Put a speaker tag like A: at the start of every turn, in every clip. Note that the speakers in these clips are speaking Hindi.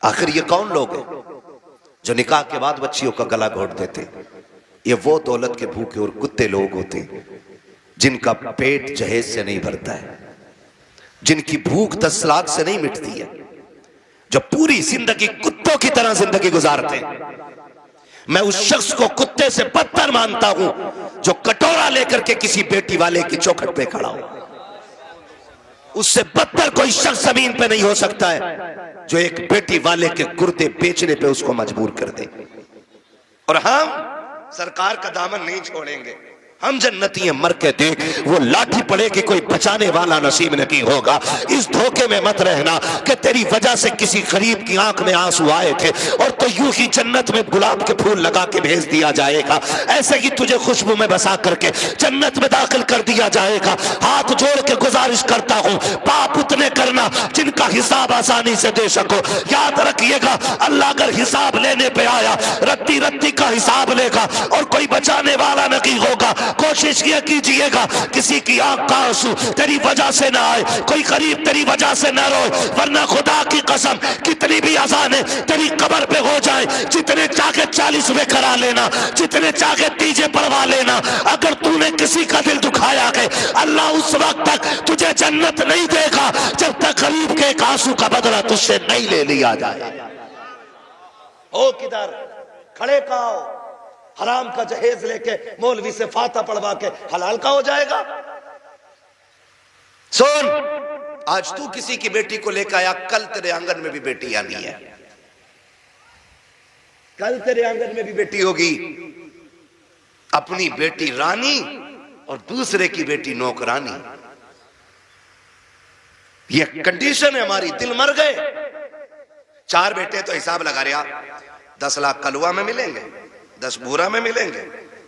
A: आखिर ये कौन लोग हैं जो निकाह के बाद बच्चियों का गला घोट देते? ये वो दौलत के भूखे और कुत्ते लोग होते हैं जिनका पेट जहेज से नहीं भरता है, जिनकी भूख 10 लाख से नहीं मिटती है, जो पूरी जिंदगी कुत्तों की तरह जिंदगी गुजारते हैं। मैं उस शख्स को कुत्ते से बदतर मानता हूं जो कटोरा लेकर के किसी बेटी वाले की चौखट पे खड़ा हो। उससे बदतर कोई शख्स जमीन पे नहीं हो सकता है जो एक बेटी वाले के गुर्दे बेचने पे उसको मजबूर कर दे। और हम सरकार का दामन नहीं छोड़ेंगे। हम जन्नती हैं, मर के देख, वो लाठी पड़ेगी कोई बचाने वाला नसीब नहीं होगा। इस धोखे में मत रहना कि तेरी वजह से किसी गरीब की आंख में आंसू आए थे और तो यूं ही जन्नत में गुलाब के फूल लगा के भेज दिया जाएगा, ऐसे ही तुझे खुशबू में बसा करके जन्नत में दाखिल कर दिया जाएगा। हाथ जोड़ के गुजारिश करता हूं, पाप उतने करना जिनका हिसाब आसानी से दे सको। याद रखिएगा, अल्लाह अगर हिसाब लेने पे आया रत्ती रत्ती का हिसाब लेगा और कोई बचाने वाला नहीं होगा। कोशिश ये कीजिएगा किसी की आंख का आंसू तेरी वजह से ना आए, कोई गरीब तेरी वजह से ना रोए, वरना खुदा की कसम कितनी भी आसाने तेरी कब्र पे हो जाए, जितने चाहे 40 में करा लेना, जितने चाहे तीजे पढ़वा लेना, अगर तूने किसी का दिल दुखाया है अल्लाह उस वक्त तक तुझे जन्नत नहीं देगा जब तक गरीब के एक आंसू का बदला तुझसे नहीं ले लिया जाए। ओ किधर खड़े का हो, हराम का जहेज लेके मौलवी से फाता पढ़वा के हलाल का हो जाएगा। सुन, आज तू किसी की बेटी को लेकर आया, कल तेरे आंगन में भी बेटी आनी है, कल तेरे आंगन में भी बेटी होगी। अपनी बेटी रानी और दूसरे की बेटी नौकरानी, ये कंडीशन है हमारी। दिल मर गए। 4 बेटे तो हिसाब लगा रहा, 10 लाख कलुआ में मिलेंगे, 10 बूरा में मिलेंगे,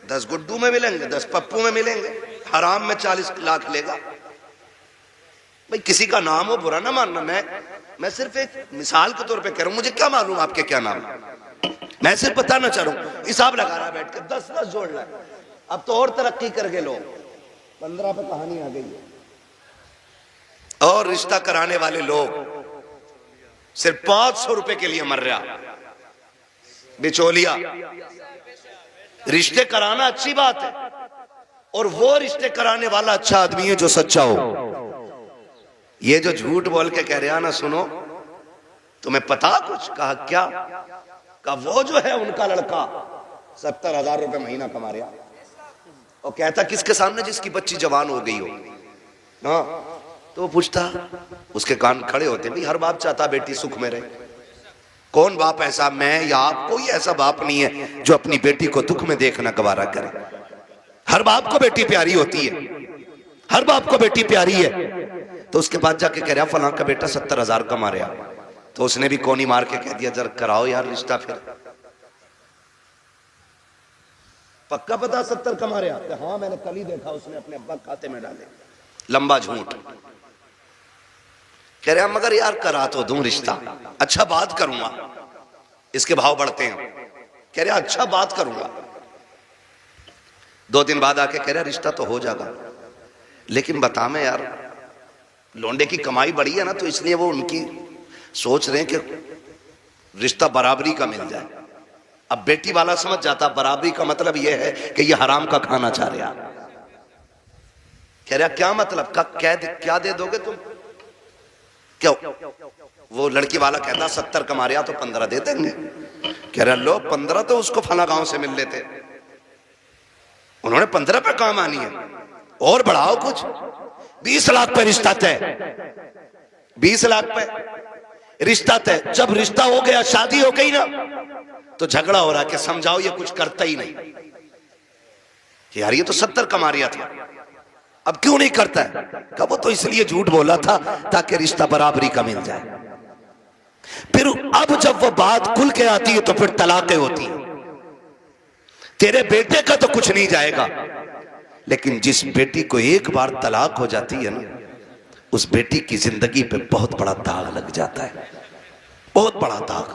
A: 10 गुड्डू में मिलेंगे, 10 पप्पू में मिलेंगे, हराम में 40 लाख लेगा। भाई किसी का नाम हो बुरा ना मानना, मैं सिर्फ एक मिसाल के तौर पे कह रहा हूं। मुझे क्या मालूम आपके क्या नाम, मैं सिर्फ बताना चाह रहा हूं। हिसाब लगा रहा बैठ के 10-10 जोड़ रहा है। अब तो और तरक्की कर गए लोग, 15 पे कहानी आ गई है। और रिश्ता कराने वाले लोग सिर्फ 500 रुपए के लिए मर रहा। बिचौलिया, रिश्ते कराना अच्छी बात है और वो रिश्ते कराने वाला अच्छा आदमी है जो सच्चा हो। ये जो झूठ बोल के कह रहा ना, सुनो तुम्हें पता कुछ? कहा क्या? कहा वो जो है उनका लड़का 70,000 रुपए महीना कमा रहा। और कहता किसके सामने? जिसकी बच्ची जवान हो गई हो ना। तो वो पूछता, उसके कान खड़े होते, भाई हर बाप चाहता बेटी सुख में रहे। कौन बाप ऐसा, मैं या आप? कोई ऐसा बाप नहीं है जो अपनी बेटी को दुख में देखना गवारा करे। हर बाप को बेटी प्यारी होती है, हर बाप को बेटी प्यारी है। तो उसके बाद जाके कह रहा फलां का बेटा 70,000 कमा रहा। तो उसने भी कोनी मार के कह दिया, जरा कराओ यार रिश्ता। फिर पक्का पता 70 कमा रहा? हाँ मैंने कल ही देखा, उसने अपने अब्बा खाते में डाले। लंबा झूठ। कह रहा मगर यार करा तो दूं रिश्ता, अच्छा बात करूंगा। इसके भाव बढ़ते हैं। कह रहा अच्छा बात करूंगा। 2 दिन बाद आके कह रहा रिश्ता तो हो जाएगा, लेकिन बता मैं यार लौंडे की कमाई बढ़ी है ना, तो इसलिए वो उनकी सोच रहे हैं कि रिश्ता बराबरी का मिल जाए। अब बेटी वाला समझ जाता बराबरी का मतलब यह है कि ये हराम का खाना चाह रहा। कह रहा क्या मतलब? का क्या दे दोगे तुम? क्यों? वो लड़की वाला कहता 70 कमा रहा तो 15 दे देंगे। कह रहा लो 15 तो उसको फला गांव से मिल लेते, उन्होंने 15 पे काम आनी है, और बढ़ाओ कुछ। 20 लाख पे रिश्ता तय, 20 लाख पे रिश्ता तय। जब रिश्ता हो गया, शादी हो गई ना, तो झगड़ा हो रहा कि समझाओ ये कुछ करता ही नहीं। यार ये तो 70 कमा रहा था, अब क्यों नहीं करता है? कब? वो तो इसलिए झूठ बोला था ताकि रिश्ता बराबरी का मिल जाए। फिर अब जब वो बात खुल के आती है तो फिर तलाकें होती है। तेरे बेटे का तो कुछ नहीं जाएगा, लेकिन जिस बेटी को एक बार तलाक हो जाती है ना, उस बेटी की जिंदगी पे बहुत बड़ा दाग लग जाता है, बहुत बड़ा दाग।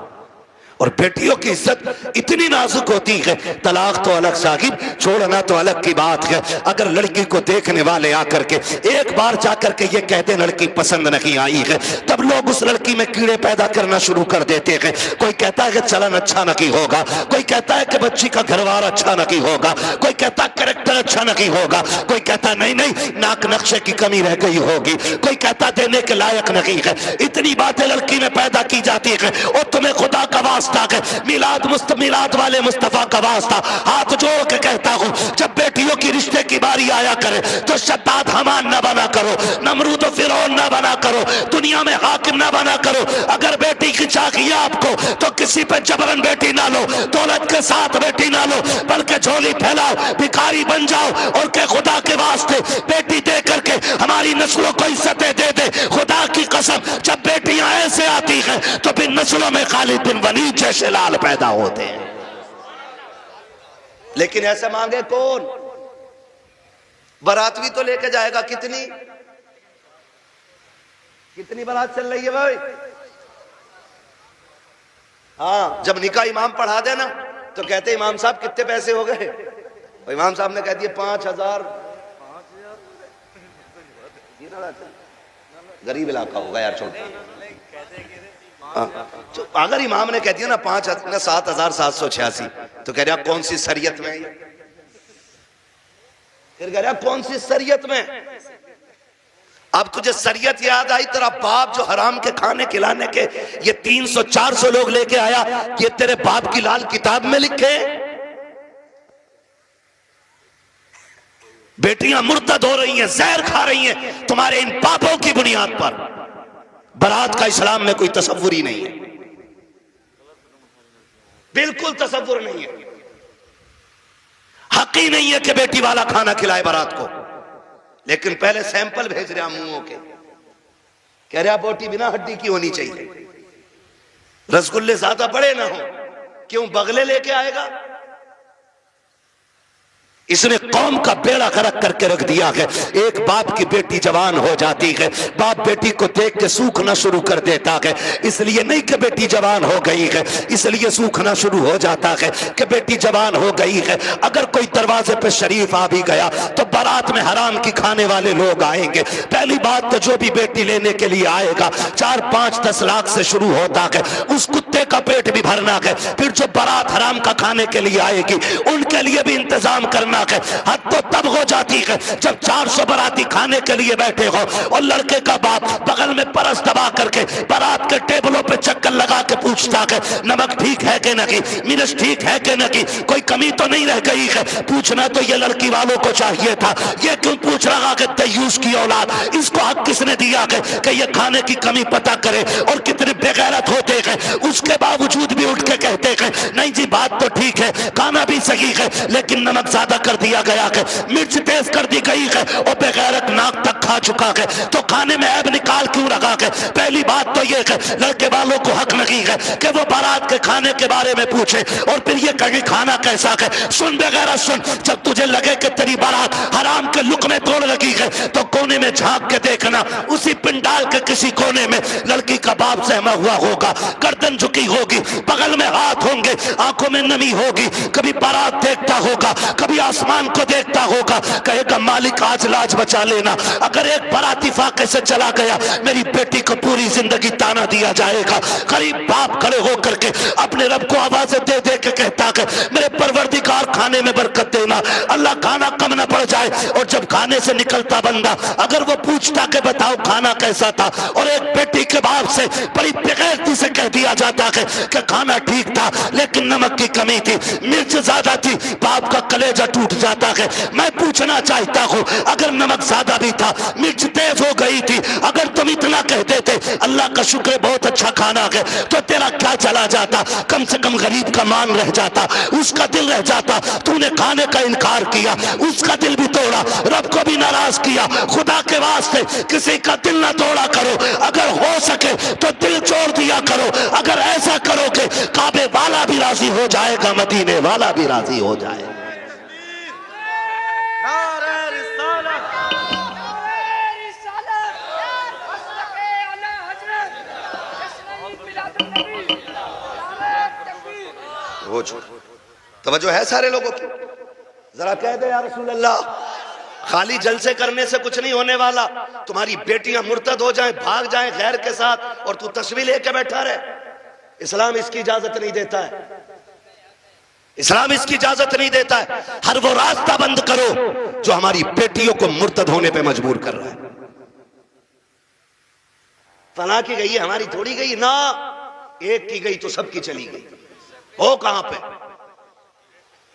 A: और बेटियों की इज्जत इतनी नाजुक होती है, तलाक तो अलग साहिब, छोड़ना तो अलग की बात है। अगर लड़की को देखने वाले आकर के एक बार जाकर के ये कहते लड़की पसंद नहीं आई है, तब लोग उस लड़की में कीड़े पैदा करना शुरू कर देते हैं। कोई कहता है कि चलन अच्छा नहीं होगा, कोई कहता है कि बच्ची का घरवार अच्छा नहीं होगा, कोई कहता है कैरेक्टर अच्छा नहीं होगा, कोई कहता नहीं नहीं नाक नक्शे की कमी रह गई होगी, कोई कहता देने के लायक नहीं है। इतनी बातें लड़की में पैदा की जाती है। और तुम्हें खुदा का वास्ता है, मिलाद वाले मुस्तफा का वास्ता हाथ जोड़ के कहता हूं, जब बेटियों की रिश्ते की बारी आया करे तो शद्दाद हमान ना बना करो, नमरूद फिरौन ना बना करो, दुनिया में हाकिम ना बना करो। अगर बेटी की चाहिए आपको तो किसी पे जबरन बेटी ना लो, दौलत के साथ बेटी ना लो, बल्कि झोली फैलाओ, भिखारी बन जाओ और के खुदा के वास्ते बेटी दे करके हमारी नस्लों को इज्जतें दे दे। खुदा की कसम, जब बेटियां ऐसे आती हैं तो फिर नस्लों में खालिद बिन वलीद जैसे लाल पैदा होते हैं। लेकिन ऐसे मांगे कौन? बारात भी तो लेके जाएगा। कितनी कितनी बारात चल रही है भाई? हाँ, जब निकाह इमाम पढ़ा देना तो कहते इमाम साहब कितने पैसे हो गए? इमाम साहब ने कह दिए 5,000। गरीब इलाका होगा यार, छोटा। तो अगर इमाम ने कह दिया ना 7,786, तो कह रहा कौन सी शरीयत में? फिर कह रहा कौन सी शरीयत में? अब तुझे शरीयत याद आई, तेरा बाप जो हराम के खाने खिलाने के ये 300-400 लोग लेके आया, ये तेरे बाप की लाल किताब में लिखे? बेटियां मुर्तद हो रही हैं, जहर खा रही हैं तुम्हारे इन पापों की बुनियाद पर। बारात का इस्लाम में कोई तसव्वुर ही नहीं है, बिल्कुल तसव्वुर नहीं है। हक ही नहीं है कि बेटी वाला खाना खिलाए बारात को। लेकिन पहले सैंपल भेज रहा मुंहों के, कह रहा बोटी बिना हड्डी की होनी चाहिए, रसगुल्ले ज्यादा बड़े ना हो। क्यों? बगले लेके आएगा। इसने कौम का बेड़ा गर्क करके रख दिया है। एक बाप की बेटी जवान हो जाती है, बाप बेटी को देख के सूखना शुरू कर देता है। इसलिए नहीं कि बेटी जवान हो गई है, इसलिए सूखना शुरू हो जाता है कि बेटी जवान हो गई है। अगर कोई दरवाजे पे शरीफ आ भी गया तो बारात में हराम की खाने वाले लोग आएंगे। पहली बात तो जो भी बेटी लेने के लिए आएगा 4-5-10 लाख से शुरू होता है, उस कुत्ते का पेट भी भरना है। फिर जो बारात हराम का खाने के लिए आएगी उनके लिए भी इंतजाम करना है। हद तो तब हो जाती है जब 400 बाराती खाने के लिए बैठे हो और लड़के का बाप बगल में परस दबा करके बारात के टेबलों पे चक्कर लगा के पूछता है नमक ठीक है कि नहीं, मिर्च ठीक है कि नहीं, कोई कमी तो नहीं रह गई है। पूछना तो ये लड़की वालों को चाहिए था, ये क्यों पूछ रहा कि दयूस की औलाद, इसको हक किसने दिया है कि ये खाने की कमी पता करे? और कितने बेगैरत होते हैं, उसके बावजूद भी उठ के कहते हैं नहीं जी बात तो ठीक है, खाना भी सही है, लेकिन नमक ज्यादा कर दिया गया है, मिर्च तेज कर दी गई है और बेगैरत नाक तक खा चुका है, तो खाने में ऐब निकाल क्यों रखा है? पहली बात तो ये है लड़के वालों को हक नहीं है कि वो बारात के खाने के बारे में पूछे और फिर ये कहे खाना कैसा है। सुन बेगैरत सुन, जब तुझे लगे कि तेरी बारात हराम के लुकमे तोड़ लगी है तो कोने में झांक के देखना, उसी पिंडाल के किसी कोने में लड़की का बाप सहमा हुआ होगा, गर्दन झुकी होगी, बगल में हाथ होंगे, आंखों में नमी होगी, कभी बारात देखता होगा, कभी आसमान को देखता होगा, कहेगा मालिक आज लाज बचा लेना। अगर एक बाराती फाके से चला गया मेरी बेटी को पूरी जिंदगी ताना दिया जाएगा। गरीब बाप खड़े होकर के अपने रब को आवाजें दे दे के कहता है मेरे परवरदिगार खाने में बरकत देना, अल्लाह खाना कम न पड़ जाए। और जब खाने से निकलता बंदा अगर वो पूछता कि बताओ खाना कैसा था, और एक बेटी के बाप से बड़ी बेगैरती से कह दिया जाता है कि खाना ठीक था लेकिन नमक की कमी थी, मिर्च ज्यादा थी, बाप का कलेजा टूट जाता है। मैं पूछना चाहता हूं अगर नमक ज्यादा भी था, मिर्च तेज हो गई थी, अगर तुम इतना कहते थे अल्लाह का शुक्र बहुत अच्छा खाना है, तो तेरा क्या चला जाता? कम से कम गरीब का मान रह जाता, उसका दिल रह जाता। तूने खाने का इनकार किया, उसका दिल भी तोड़ा, रब को भी नाराज किया। खुदा के वास्ते किसी का दिल ना तोड़ा करो, अगर हो सके तो दिल छोड़ दिया करो। अगर ऐसा करोगे काबे वाला भी राजी हो जाएगा, मदीने वाला भी राजी हो जाएगा। हो चुका। तवज्जो है सारे लोगों की? जरा कह दे या रसूल अल्लाह। खाली जलसे करने से कुछ नहीं होने वाला। तुम्हारी बेटियां मुर्तद हो जाएं, भाग जाएं गैर के साथ, और तू तस्वीर लेके बैठा रहे। इस्लाम इसकी इजाजत नहीं देता है। इस्लाम इसकी इजाजत नहीं देता है। हर वो रास्ता बंद करो जो हमारी बेटियों को मुर्तद होने पे मजबूर कर रहा है। फला की गई है, हमारी थोड़ी गई ना। एक की गई तो सबकी चली गई। हो कहां पे?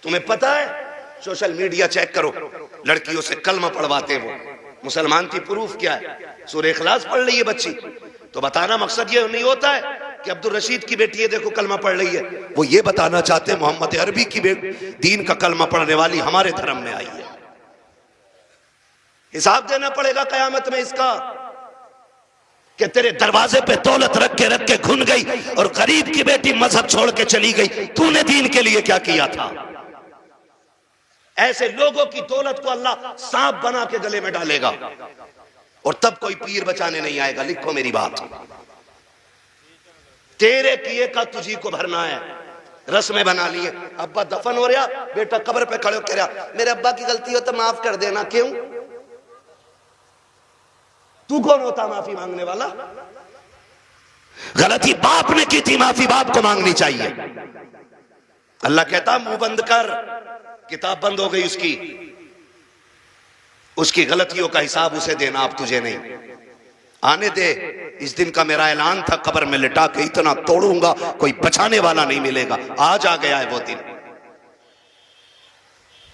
A: तुम्हें पता है? सोशल मीडिया चेक करो, लड़कियों से कलमा पढ़वाते वो मुसलमान की प्रूफ क्या है? सूरह इखलास पढ़ रही है बच्ची, तो बताना मकसद ये नहीं होता है कि अब्दुल रशीद की बेटी है देखो कलमा पढ़ रही है। वो ये बताना चाहते हैं मोहम्मद अरबी की दीन का कलमा पढ़ने वाली हमारे धर्म में आई है। हिसाब देना पड़ेगा कयामत में इसका, कि तेरे दरवाजे पे दौलत रख के घुन गई और गरीब की बेटी मजहब छोड़ के चली गई। तूने दीन के लिए क्या किया था? ऐसे लोगों की दौलत को अल्लाह सांप बना के गले में डालेगा, और तब कोई पीर बचाने नहीं आएगा। लिखो मेरी बात, तेरे किए का तुझी को भरना है। रस्में बना लिए, अब्बा दफन हो रहा, बेटा कब्र पे खड़े कह रहा मेरे अब्बा की गलती हो तो माफ कर देना। क्यों? तू कौन होता माफी मांगने वाला? गलती बाप ने की थी, माफी बाप को मांगनी चाहिए। अल्लाह कहता मुंह बंद कर, किताब बंद हो गई उसकी गलतियों का हिसाब उसे देना, अब तुझे नहीं। आने दे, इस दिन का मेरा ऐलान था, कब्र में लिटा के इतना तोड़ूंगा कोई बचाने वाला नहीं मिलेगा। आज आ गया है वो दिन।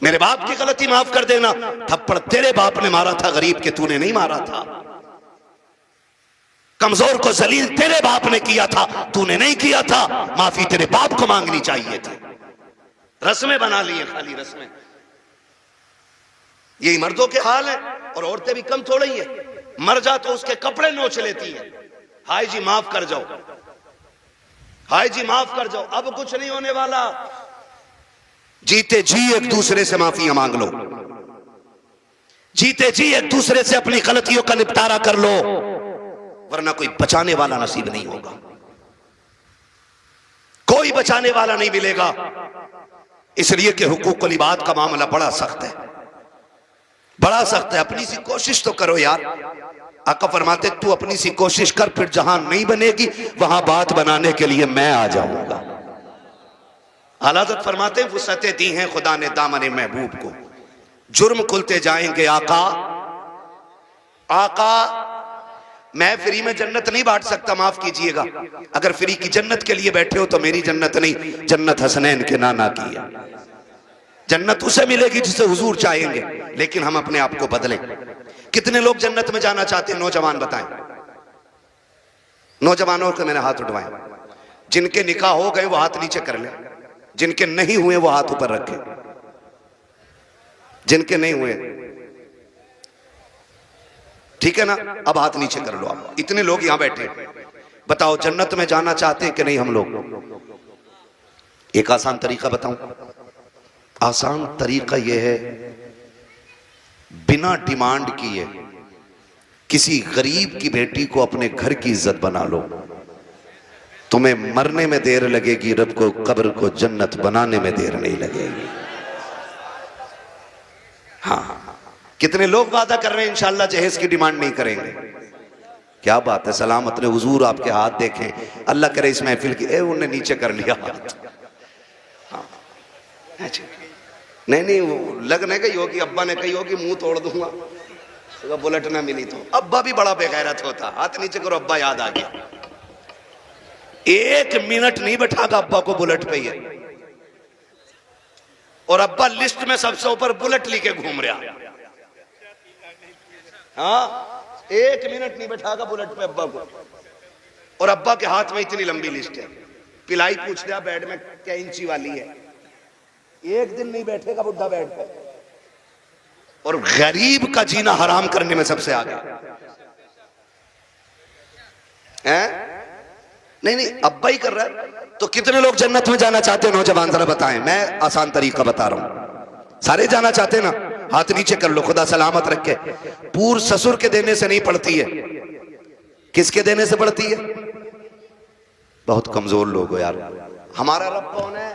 A: मेरे बाप की गलती माफ कर देना। थप्पड़ तेरे बाप ने मारा था गरीब के, तूने नहीं मारा था। कमजोर को जलील तेरे बाप ने किया था, तूने नहीं किया था। माफी तेरे बाप को मांगनी चाहिए थी। रस्में बना लिए, खाली रस्में। यही मर्दों के हाल है, और औरतें भी कम थोड़ी है। मर जा तो उसके कपड़े नोच लेती है। हाय जी माफ कर जाओ, हाय जी माफ कर जाओ। अब कुछ नहीं होने वाला। जीते जी एक दूसरे से माफियां मांग लो, जीते जी एक दूसरे से अपनी गलतियों का निपटारा कर लो, वरना कोई बचाने वाला नसीब नहीं होगा। कोई बचाने वाला नहीं मिलेगा। इसलिए कि हुकूकुल इबाद का मामला बड़ा सख्त है, बड़ा सख्त है। अपनी सी कोशिश तो करो यार। आका फरमाते तू अपनी सी कोशिश कर, फिर जहां नहीं बनेगी वहां बात बनाने के लिए मैं आ जाऊंगा। आलाज़त फरमाते वुसअतें दी हैं खुदा ने दामन महबूब को, जुर्म खुलते जाएंगे आका। आका मैं फ्री में जन्नत नहीं बांट सकता, माफ कीजिएगा। अगर फ्री की जन्नत के लिए बैठे हो तो मेरी जन्नत नहीं, जन्नत हसनैन के नाना की है। जन्नत उसे मिलेगी जिसे हुजूर चाहेंगे, लेकिन हम अपने आप को बदलें। कितने लोग जन्नत में जाना चाहते हैं? नौजवान बताएं। नौजवानों के मैंने हाथ उठवाएं। जिनके निकाह हो गए वो हाथ नीचे कर ले, जिनके नहीं हुए वो हाथ ऊपर रखे। जिनके नहीं हुए ठीक है ना, अब हाथ नीचे कर लो। आप इतने लोग यहां बैठे, बताओ जन्नत में जाना चाहते हैं कि नहीं हम लोग? एक आसान तरीका बताऊं। आसान तरीका यह है, बिना डिमांड किए किसी गरीब की बेटी को अपने घर की इज्जत बना लो। तुम्हें मरने में देर लगेगी, रब को कब्र को जन्नत बनाने में देर नहीं लगेगी। हाँ, कितने लोग वादा कर रहे हैं इंशाअल्लाह जहेज की डिमांड नहीं करेंगे। क्या बात है, सलामत ने हुजूर आपके हाथ देखें। अल्लाह करे इस महफिल की। उन्होंने नीचे कर लिया हाथ। हाँ नहीं वो लगने गई होगी, अब्बा ने कही होगी मुंह तोड़ दूंगा तो बुलेट ना मिली तो। अब्बा भी बड़ा बेगैरत होता। हाथ नीचे करो, अब्बा याद आ गया। 1 मिनट नहीं बैठागा अब्बा को बुलेट पे ही, और अब्बा लिस्ट में सबसे ऊपर बुलेट लेके घूम रहा। हाँ 1 मिनट नहीं बैठागा बुलेट पे अब्बा को, और अब्बा के हाथ में इतनी लंबी लिस्ट है। पिलाई पूछ लिया बेड में क्या इंची वाली है, 1 दिन नहीं बैठेगा बुढ़ा बेड पे। और गरीब का जीना हराम करने में सबसे आगे है। नहीं अब्बा ही कर रहा है। तो कितने लोग जन्नत में जाना चाहते हैं नौजवान, जरा बताएं। मैं आसान तरीका बता रहा हूं। सारे जाना चाहते हैं ना? हाथ नीचे कर लो, खुदा सलामत रखे। पूर ससुर के देने से नहीं पड़ती है, किसके देने से पड़ती है? बहुत कमजोर लोग हो यार। हमारा रब कौन है?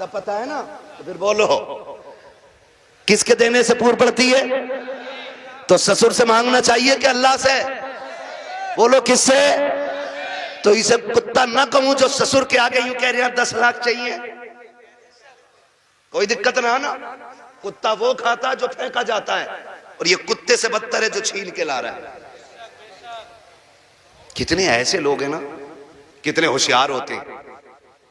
A: तब पता है ना, तो फिर बोलो किसके देने से पूर पड़ती है? तो ससुर से मांगना चाहिए कि अल्लाह से? बोलो किससे? तो इसे कुत्ता ना कहूं जो ससुर के आगे यूं कह रहे हैं 10 लाख चाहिए, कोई दिक्कत ना ना। कुत्ता वो खाता जो फेंका जाता है, और ये कुत्ते से बदतर है जो छीन के ला रहा है। कितने ऐसे लोग हैं ना, कितने होशियार होते हैं,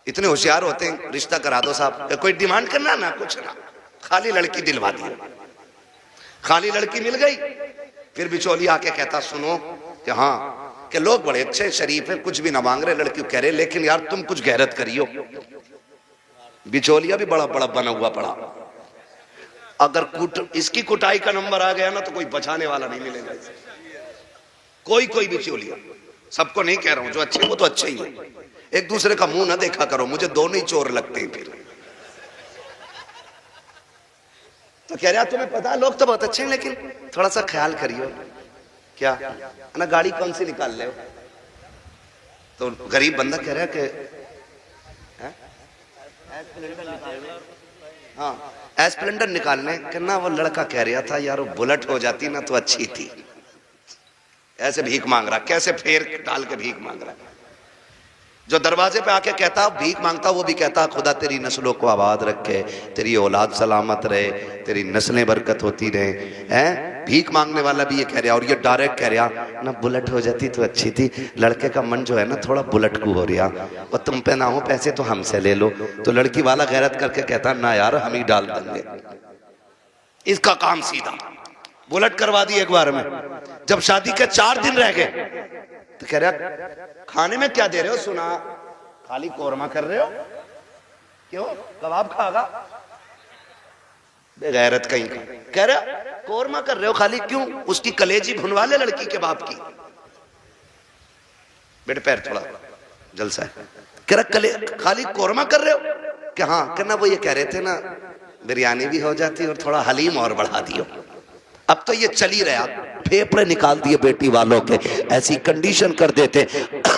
A: इतने होशियार होते हैं। रिश्ता करा दो साहब, कोई डिमांड करना ना, कुछ ना, खाली लड़की दिलवा दी। खाली लड़की मिल गई, फिर बिचौलिया आके कहता सुनो कि हाँ, कि लोग बड़े अच्छे शरीफ हैं, कुछ भी ना मांग रहे, लड़की कह रहे लेकिन यार तुम कुछ गैरत करियो। बिचौलिया भी बड़ा बड़ा बना हुआ पड़ा। अगर इसकी कुटाई का नंबर आ गया ना तो कोई बचाने वाला नहीं मिलेगा। कोई बिचौलिया, सबको नहीं कह रहा हूं, जो अच्छे वो तो अच्छे ही है। एक दूसरे का मुंह ना देखा करो, मुझे दोनों ही चोर लगते हैं। फिर तो कह रहा तुम्हें पता है लोग तो बहुत अच्छे हैं, लेकिन थोड़ा सा ख्याल करियो। क्या ना, गाड़ी कौन सी निकाल ले? तो गरीब बंदा कह रहा है कि हाँ एस्प्लेंडर निकालने, करना वो लड़का कह रहा था यार वो बुलेट हो जाती ना तो अच्छी थी। ऐसे भीख मांग रहा, कैसे फेर डाल के भीख मांग रहा। जो दरवाजे पे आके कहता भीख मांगता, वो भी कहता खुदा तेरी नस्लों को आबाद रखे, तेरी औलाद सलामत रहे, तेरी नस्लें बरकत होती रहे। हैं भीख मांगने वाला भी ये कह रहा, और ये डायरेक्ट कह रहा ना बुलेट हो जाती तो अच्छी थी। लड़के का मन जो है ना थोड़ा बुलेट को हो रहा, और तुम पे ना हो पैसे तो हमसे ले लो। तो लड़की वाला गैरत करके कहता ना यार हम ही डाल देंगे। इसका काम सीधा बुलेट करवा दी एक बार में। जब शादी के 4 दिन रह गए तो कह रहा खाने में क्या दे रहे हो? सुना खाली कोरमा कर रहे हो, क्यों कबाब खागा? बेगैरत कहीं का। कह रहा कोरमा कर रहे हो खाली, क्यों? उसकी कलेजी भुनवा ले लड़की के बाप की। बेटे पैर थोड़ा जलसा है। कह रहा खाली कोरमा कर रहे हो? क्या हाँ कहना, वो ये कह रहे थे ना बिरयानी भी हो जाती और थोड़ा हलीम और बढ़ा दियो। अब तो ये चल ही रहा, फेफड़े निकाल दिए बेटी वालों के, ऐसी कंडीशन कर देते।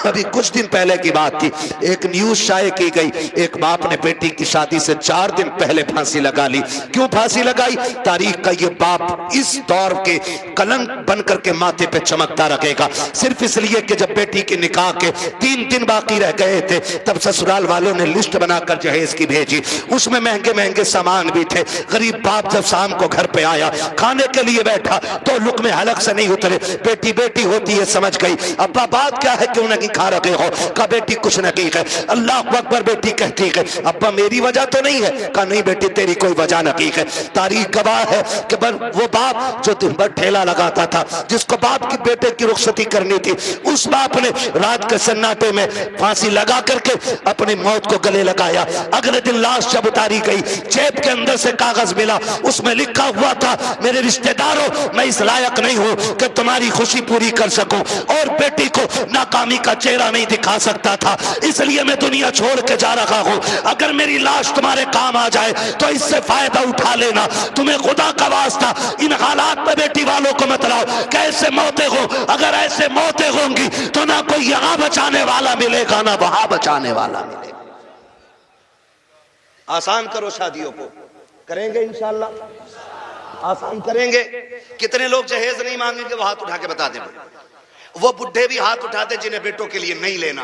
A: अभी कुछ दिन पहले की बात थी, एक न्यूज शाये की गई, एक बाप ने बेटी की शादी से 4 दिन पहले फांसी लगा ली। क्यों फांसी लगाई? तारीख का ये बाप इस दौर के कलंक बन करके माथे पे चमकता रखेगा, सिर्फ इसलिए कि जब बेटी के निकाह के 3 दिन बाकी रह गए थे तब ससुराल वालों ने लिस्ट बनाकर जहेज की भेजी। उसमें महंगे महंगे सामान भी थे। गरीब बाप जब शाम को घर पे आया, खाने के लिए बैठा तो लुक़्मे हलक से नहीं उतरे। बेटी बेटी होती है, समझ गई। अब्बा बात क्या है, क्यों नहीं खा रहे हो? कहा बेटी कुछ नहीं है। अल्लाह अकबर। बेटी कहती है अब्बा मेरी वजह तो नहीं है? कहा नहीं बेटी तेरी कोई वजह नहीं है। तारीख गवाह है कि वो बाप जो दिन भर ठेला लगाता था, जिसको बाप की बेटे की रुखसती करनी थी, उस बाप ने रात के सन्नाटे में फांसी लगा करके अपनी मौत को गले लगाया। अगले दिन लाश जब उतारी गई, जेब के अंदर से कागज मिला, उसमें लिखा हुआ था मेरे रिश्तेदारों मैं इस लायक नहीं हूं कि तुम्हारी खुशी पूरी कर सकूं, और बेटी को नाकामी का चेहरा नहीं दिखा सकता था, इसलिए मैं दुनिया छोड़ के जा रहा हूं। अगर मेरी लाश तुम्हारे काम आ जाए तो इससे फायदा उठा लेना। तुम्हें खुदा का वास्ता इन हालात में बेटी वालों को मत लाओ। कैसे मौतें हो, अगर ऐसे मौतें होंगी तो ना कोई यहां बचाने वाला मिलेगा ना वहां बचाने वाला मिलेगा। आसान करो शादियों को, करेंगे इंशाअल्लाह, आसान करेंगे। कितने लोग जहेज नहीं मांगेंगे? वो हाथ उठा के बता दे। वो बुढ़े भी हाथ उठाते जिन्हें बेटों के लिए नहीं लेना।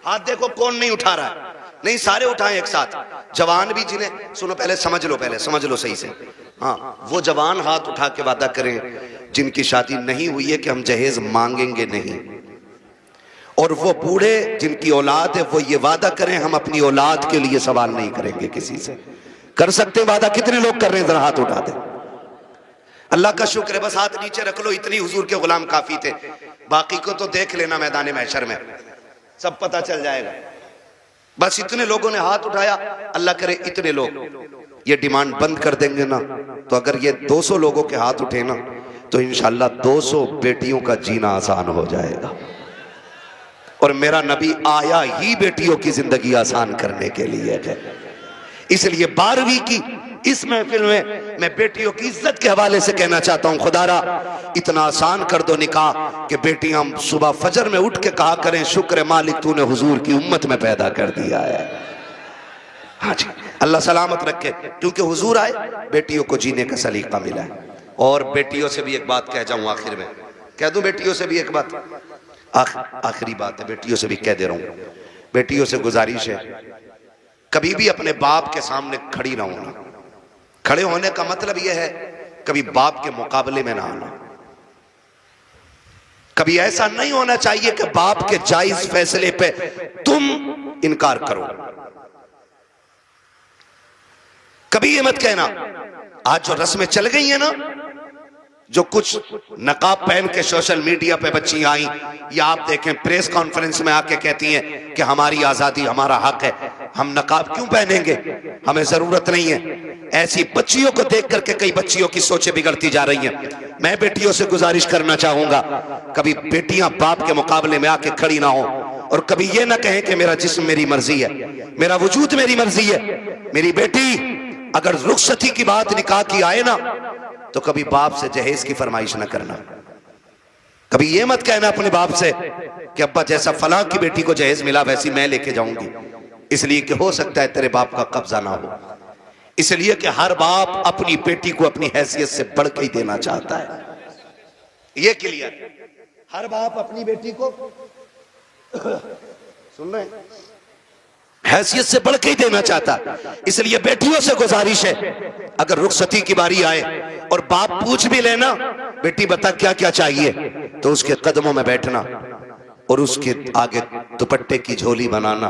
A: हाथ देखो कौन नहीं उठा रहा है। नहीं सारे उठाएं एक साथ। जवान भी जिन्हें, सुनो पहले समझ लो सही से। हाँ वो जवान हाथ उठा के वादा करें जिनकी शादी नहीं हुई है कि हम जहेज मांगेंगे नहीं। और वो बूढ़े जिनकी औलाद है वो ये वादा करें हम अपनी औलाद के लिए सवाल नहीं करेंगे किसी से। कर सकते वादा? कितने लोग कर रहे हैं? जरा हाथ उठा दे। अल्लाह का शुक्र है, बस हाथ नीचे रख लो, इतनी हुजूर के गुलाम काफी थे। बाकी को तो देख लेना मैदान महशर में, सब पता चल जाएगा। बस इतने लोगों ने हाथ उठाया। अल्लाह करे इतने लोग ये डिमांड बंद कर देंगे ना, तो अगर ये 200 लोगों के हाथ उठे ना तो इंशाल्लाह 200 बेटियों का जीना आसान हो जाएगा। और मेरा नबी आया ही बेटियों की जिंदगी आसान करने के लिए है। इसलिए 12वीं की इस महफिल में मैं बेटियों की इज्जत के हवाले से कहना चाहता हूं, खुदारा इतना आसान कर दो निकाह कि बेटियां सुबह फजर में उठ के कहा करें शुक्र मालिक तूने हुजूर की उम्मत में पैदा कर दिया है। हाँ जी, अल्लाह सलामत रखे। क्योंकि हुजूर आए, बेटियों को जीने का सलीका मिला है। और बेटियों से भी एक बात कह जाऊं आखिर में, कह दूं बेटियों से भी एक बात, आखिरी बात है, बेटियों से भी कह दे रहा हूं। बेटियों से गुजारिश है, कभी भी अपने बाप के सामने खड़ी ना होना। खड़े होने का मतलब यह है कभी बाप के मुकाबले में ना आना। कभी ऐसा नहीं होना चाहिए कि बाप के जायज फैसले पे तुम इनकार करो। कभी ये मत कहना, आज जो रस्में चल गई है ना, जो कुछ नकाब पहन के सोशल मीडिया पे बच्ची आई, या आप देखें प्रेस कॉन्फ्रेंस में आके कहती हैं कि हमारी आजादी, हमारा हक है, हम नकाब क्यों पहनेंगे, हमें जरूरत नहीं है। ऐसी बच्चियों को देख करके कई बच्चियों की सोचें बिगड़ती जा रही हैं। मैं बेटियों से गुजारिश करना चाहूंगा, कभी बेटियां बाप के मुकाबले में आके खड़ी ना हो, और कभी ये ना कहें कि मेरा जिस्म मेरी मर्जी है, मेरा वजूद मेरी मर्जी है। मेरी बेटी, अगर रुखसती की बात निकाह की आए ना, तो कभी बाप से जहेज की फरमाइश ना करना। कभी ये मत कहना अपने बाप से कि अब्बा जैसा फलां की बेटी को जहेज मिला वैसी मैं लेके जाऊंगी, इसलिए कि हो सकता है तेरे बाप का कब्जा ना हो। इसलिए कि हर बाप अपनी बेटी को अपनी हैसियत से बढ़ के ही देना चाहता है। ये क्लियर, हर बाप अपनी बेटी को सुन रहे हैं, हैसियत से बढ़ के ही देना चाहता। इसलिए बेटियों से गुजारिश है, अगर रुखसती की बारी आए और बाप पूछ भी लेना, बेटी बता क्या क्या चाहिए, तो उसके कदमों में बैठना और उसके आगे दुपट्टे की झोली बनाना,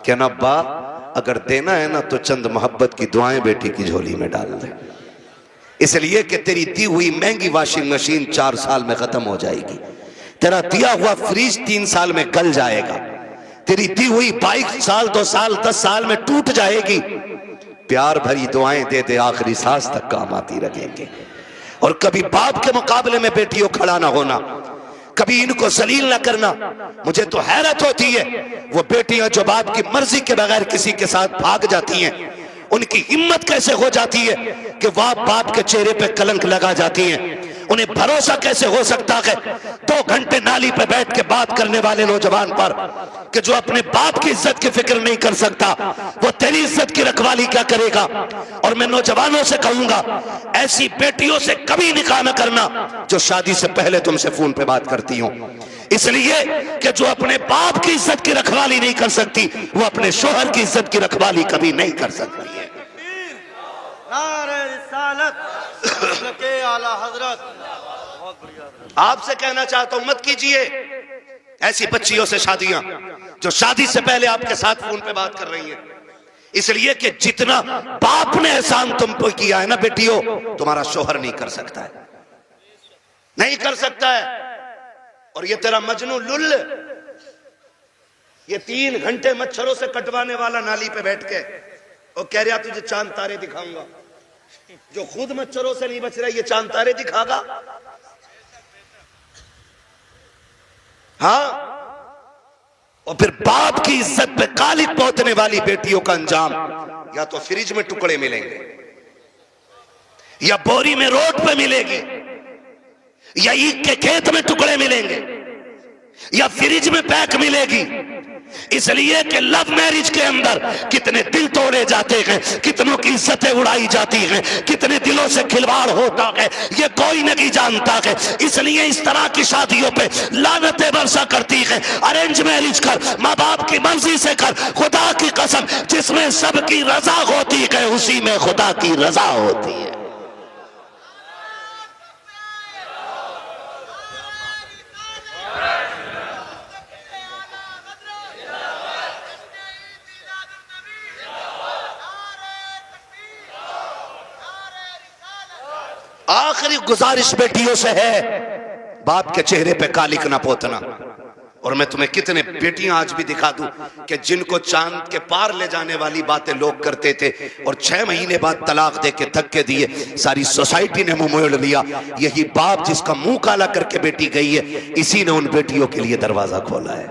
A: कहना अब्बा अगर देना है ना तो चंद मोहब्बत की दुआएं बेटी की झोली में डाल दे। इसलिए कि तेरी दी हुई महंगी वॉशिंग मशीन 4 साल में खत्म हो जाएगी, तेरा दिया हुआ फ्रिज 3 साल में गल जाएगा, तेरी दी हुई बाइक 1 साल 2 साल 10 साल में टूट जाएगी। प्यार भरी दुआएं दे दे, आखिरी सांस तक काम आती रहेंगे। और कभी बाप के मुकाबले में बेटियों खड़ा ना होना, कभी इनको जलील ना करना। मुझे तो हैरत होती है वो बेटियां जो बाप की मर्जी के बगैर किसी के साथ भाग जाती हैं, उनकी हिम्मत कैसे हो जाती है कि वह बाप के चेहरे पे कलंक लगा जाती हैं। उन्हें भरोसा कैसे हो सकता है 2 घंटे नाली पे बैठ के बात करने वाले नौजवान पर कि जो अपने बाप की इज्जत की फिक्र नहीं कर सकता, वो तेरी इज्जत की रखवाली क्या करेगा। और मैं नौजवानों से कहूंगा, ऐसी बेटियों से कभी निकाह न करना जो शादी से पहले तुमसे फोन पे बात करती हो, इसलिए कि जो अपने बाप की इज्जत की रखवाली नहीं कर सकती, वो अपने शोहर की इज्जत की रखवाली कभी नहीं कर सकती है। आपसे कहना चाहता हूं, मत कीजिए ऐसी बच्चियों से शादियां जो शादी से पहले आपके साथ फोन पे बात कर रही हैं। इसलिए कि जितना बाप ने एहसान तुम पे किया है ना बेटियों, तुम्हारा शोहर नहीं कर सकता है, नहीं कर सकता है। और ये तेरा मजनू लुल, ये 3 घंटे मच्छरों से कटवाने वाला नाली पे बैठ के और कह रहा तुझे चांद तारे दिखाऊंगा, जो खुद मच्छरों से नहीं बच रहा ये चांद तारे दिखागा। हाँ, और फिर बाप की इज्जत पे कालिक पोतने वाली बेटियों का अंजाम या तो फ्रिज में टुकड़े मिलेंगे, या बोरी में रोड पे मिलेगी, या ईख के खेत में टुकड़े मिलेंगे, या फ्रिज में पैक मिलेगी। इसलिए कि लव मैरिज के अंदर कितने दिल तोड़े जाते हैं, कितनों की इज्जतें उड़ाई जाती हैं, कितने दिलों से खिलवाड़ होता है, ये कोई नहीं जानता है। इसलिए इस तरह की शादियों पे लानतें बरसा करती है। अरेंज मैरिज कर, माँ बाप की मर्जी से कर, खुदा की कसम जिसमें सबकी रजा होती है उसी में खुदा की रजा होती है। आखिरी गुजारिश बेटियों से है, बाप के चेहरे पे कालिक ना पोतना। और मैं तुम्हें कितने बेटियां आज भी दिखा दूं कि जिनको चांद के पार ले जाने वाली बातें लोग करते थे और 6 महीने बाद तलाक दे के धक्के दिए, सारी सोसाइटी ने मुंह मोड़ लिया। यही बाप जिसका मुंह काला करके बेटी गई है, इसी ने उन बेटियों के लिए दरवाजा खोला है।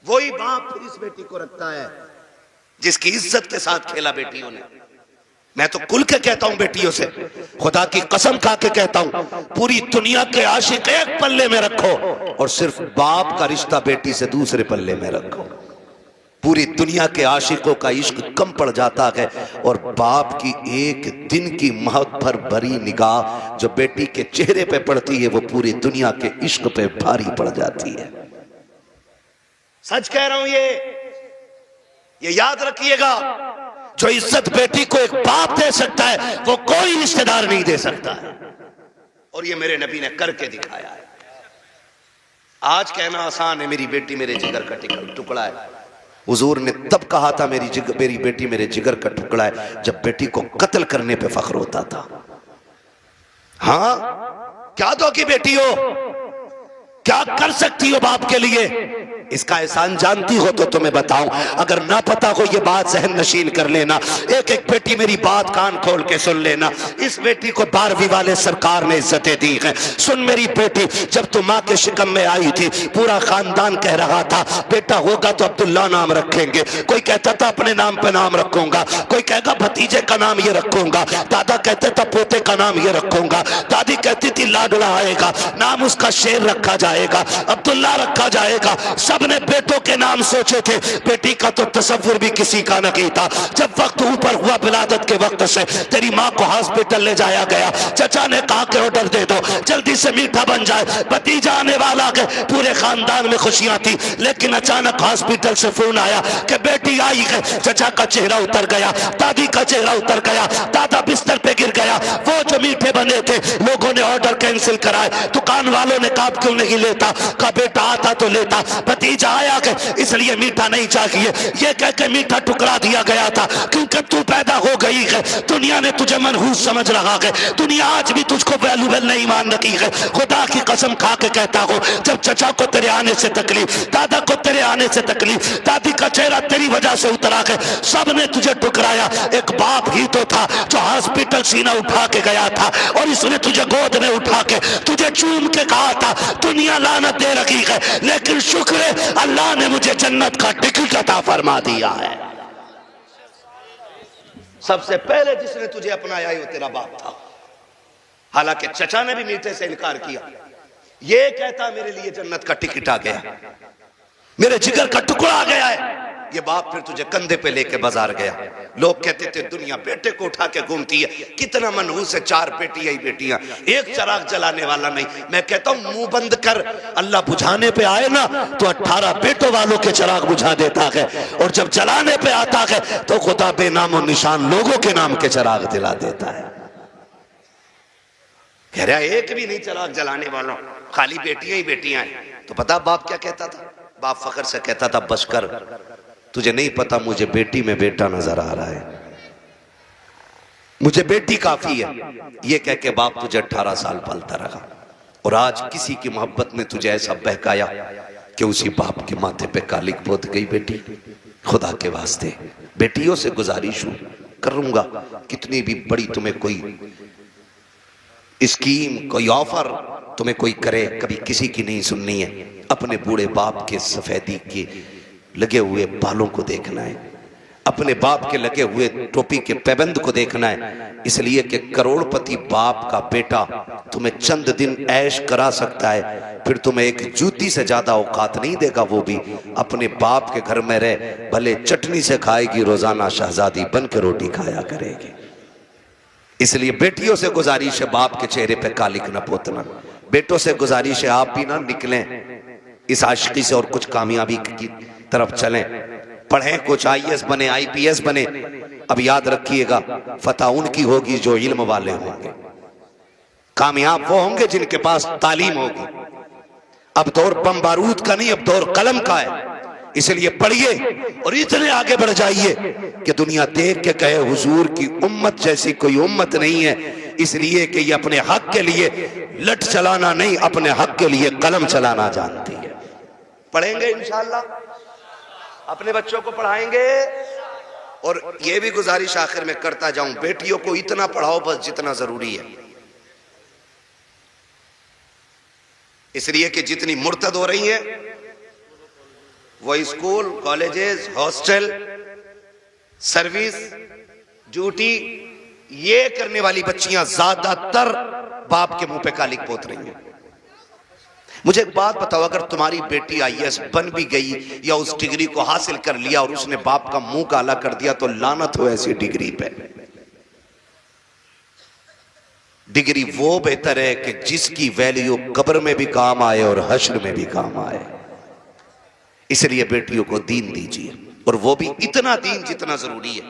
A: वही बाप फिर इस बेटी को रखता है जिसकी इज्जत के साथ खेला बेटियों ने। मैं तो खुल के कहता हूं बेटियों से, खुदा की कसम खा के कहता हूं, पूरी दुनिया के आशिक एक पल्ले में रखो और सिर्फ बाप का रिश्ता बेटी से दूसरे पल्ले में रखो। पूरी दुनिया के आशिकों का इश्क कम पड़ जाता है और बाप की एक दिन की मोहब्बत भरी निगाह जो बेटी के चेहरे पे पड़ती है वो पूरी दुनिया के इश्क पे भारी पड़ जाती है। सच कह रहा हूं, ये याद रखिएगा, जो इज्जत बेटी को एक बाप दे सकता है वो कोई रिश्तेदार नहीं दे सकता है, और ये मेरे नबी ने करके दिखाया है। आज कहना आसान है मेरी बेटी मेरे जिगर का टुकड़ा है, हुजूर ने तब कहा था मेरी बेटी मेरे जिगर का टुकड़ा है जब बेटी को कत्ल करने पे फख्र होता था। हाँ, क्या दो की बेटी हो, क्या कर सकती हो बाप के लिए, इसका एहसान जानती हो तो तुम्हें बताऊं, अगर ना पता हो ये बात जहन नशीन कर लेना। एक एक बेटी मेरी बात कान खोल के सुन लेना। इस बेटी को 12वीं वाले सरकार ने इज्जतें दी हैं। सुन मेरी बेटी, जब तू माँ के शिकम में आई थी पूरा खानदान कह रहा था बेटा होगा तो अब्दुल्ला नाम रखेंगे, कोई कहता था अपने नाम पे नाम रखूंगा, कोई कहेगा भतीजे का नाम ये रखूंगा, दादा कहते था पोते का नाम ये रखूंगा, दादी कहती थी लाडला आएगा, नाम उसका शेर रखा जाएगा, अब्दुल्ला रखा जाएगा। सबने बेटों के नाम सोचे थे, बेटी का तो तसव्वुर भी किसी का नहीं था। जब वक्त ऊपर हुआ विलादत के वक्त से तेरी माँ को हॉस्पिटल ले जाया गया, चचा ने कहा कि ऑर्डर दे दो जल्दी से मीठा बन जाए, भतीजा आने वाला है। पूरे खानदान में खुशियां थी, लेकिन अचानक हॉस्पिटल से फोन आया कि बेटी आई है। चचा का चेहरा उतर गया, दादी का चेहरा उतर गया, दादा बिस्तर पे गिर गया। वो जो मीठे बने थे लोगों ने ऑर्डर कैंसिल कराए, दुकान वालों ने कहा क्यों नहीं लेता, कहा बेटा आता तो लेता, भतीजा आया के इसलिए मीठा नहीं चाहिए, ये कह के मीठा टुकड़ा दिया गया था क्योंकि तू पैदा हो गई है। दुनिया ने तुझे मनहूस समझ रहा है, दुनिया आज भी तुझको वैल्यूबल नहीं मान रही है। खुदा की कसम खा के कहता हूं, जब चचा को तेरे आने से तकलीफ, दादा को तेरे आने से तकलीफ, दादी का चेहरा तेरी वजह से उतरा है, सब ने तुझे टुकराया। एक बाप ही तो था जो हॉस्पिटल सीना उठा के गया था और इसने तुझे गोद में उठा के तुझे चूम के कहा था दुनिया लानत दे रखी है, लेकिन शुक्र है अल्लाह ने मुझे जन्नत का टिकट अता फरमा दिया है। सबसे पहले जिसने तुझे अपनाया वो तेरा बाप था। हालांकि चचा ने भी मीठे से इनकार किया, ये कहता मेरे लिए जन्नत का टिकट आ गया, मेरे जिगर का टुकड़ा आ गया है। ये बाप फिर तुझे कंधे पे लेके बाजार गया। लोग कहते थे दुनिया बेटे को उठा के घूमती है, कितना मनहूस है, 4 बेटियां ही बेटियां, एक चिराग जलाने वाला नहीं। मैं कहता हूं मुंह बंद कर, अल्लाह बुझाने पे आए ना तो 18 बेटों वालों के चिराग बुझा देता है, और जब जलाने पे आता है तो खुदा बेनामो निशान लोगों के नाम के चिराग दिला देता है। कह रहा एक भी नहीं चिराग जलाने वालों, खाली बेटियां ही बेटियां हैं। तो पता बाप क्या कहता था? बाप फखर से कहता था बस कर, तुझे नहीं पता मुझे बेटी में बेटा नजर आ रहा है, मुझे बेटी काफी है। ये कह के बाप तुझे 18 साल पालता रहा, और आज किसी की मोहब्बत ने तुझे ऐसा बहकाया कि उसी बाप के माथे पे कालिक पोत गई बेटी। खुदा के वास्ते बेटियों से गुजारिश करूंगा, कितनी भी बड़ी तुम्हें कोई स्कीम, कोई ऑफर तुम्हें कोई करे, कभी किसी की नहीं सुननी है। अपने बूढ़े बाप के सफेदी के लगे हुए बालों को देखना है, अपने बाप के लगे हुए टोपी के पैबंद को देखना है, इसलिए कि करोड़पति बाप का बेटा तुम्हें चंद दिन ऐश करा सकता है, फिर तुम्हें एक जूती से ज्यादा औकात नहीं देगा। वो भी अपने बाप के घर में रह, भले चटनी से खाएगी, रोजाना शहजादी बन के रोटी खाया करेगी। इसलिए बेटियों से गुजारिश है बाप के चेहरे पे कालिक न पोतना, बेटों से गुजारिश है आप भी ना निकलें इस आशिकी से और कुछ कामयाबी की तरफ चलें, पढ़ें, कुछ IAS बने, IPS बने। अब याद रखिएगा फतह उनकी होगी जो इल्म वाले होंगे, कामयाब वो होंगे जिनके पास तालीम होगी। अब दौर बम बारूद का नहीं, अब दौर कलम का है। इसलिए पढ़िए और इतने आगे बढ़ जाइए कि दुनिया देख के कहे हुजूर की उम्मत जैसी कोई उम्मत नहीं है, इसलिए कि ये अपने हक के लिए लठ चलाना नहीं, अपने हक के लिए कलम चलाना जानती है। पढ़ेंगे इंशाअल्लाह, अपने बच्चों को पढ़ाएंगे। और ये भी गुजारिश आखिर में करता जाऊं, बेटियों को इतना पढ़ाओ बस जितना जरूरी है, इसलिए कि जितनी मुर्तद हो रही है वो school, colleges, hostel, service, duty, ये करने वाली बच्चियां ज्यादातर बाप के मुंह पे कालिक पोत रही हैं। मुझे एक बात बताओ, अगर तुम्हारी बेटी आईएएस बन भी गई या उस डिग्री को हासिल कर लिया और उसने बाप का मुंह काला कर दिया, तो लानत हो ऐसी डिग्री पे। डिग्री वो बेहतर है कि जिसकी वैल्यू कब्र में भी काम आए और हश्र में भी काम आए। इसलिए बेटियों को दीन दीजिए, और वो भी इतना दीन जितना जरूरी है।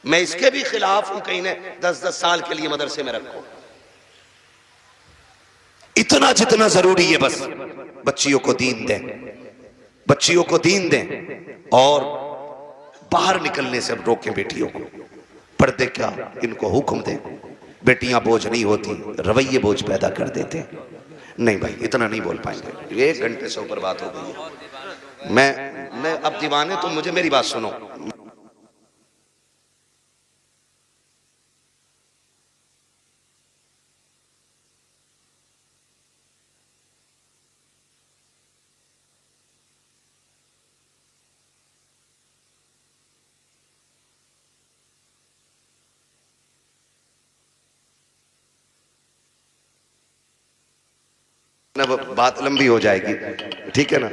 A: मैं इसके भी खिलाफ हूं कहीं ने 10-10 साल के लिए मदरसे में रखो, इतना जितना जरूरी है बस बच्चियों को दीन दें, बच्चियों को दीन दें और बाहर निकलने से रोकें बेटियों को। पर्दे क्या, इनको हुक्म दें। बेटियां बोझ नहीं होती, रवैये बोझ पैदा कर देते। नहीं भाई इतना नहीं बोल पाएंगे, 1 घंटे से ऊपर बात हो गई है। मैं अब दीवाने, तुम मुझे मेरी बात सुनो। ना बात लंबी हो जाएगी, ठीक है ना।